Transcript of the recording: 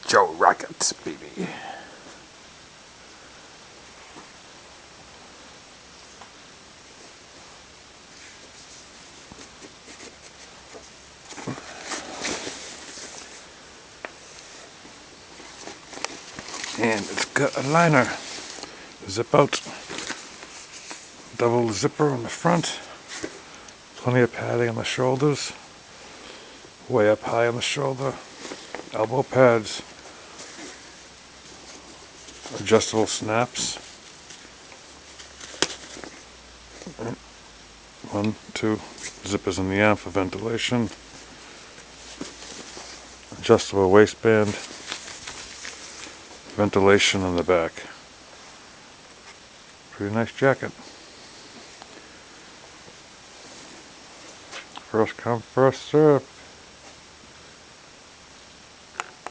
Joe Rocket, baby. And it's got a liner, zip out, double zipper on the front, plenty of padding on the shoulders, way up high on the shoulder, elbow pads, adjustable snaps, 1, 2 zippers in the arm for ventilation, adjustable waistband, ventilation on the back. Pretty nice jacket. First come, first serve.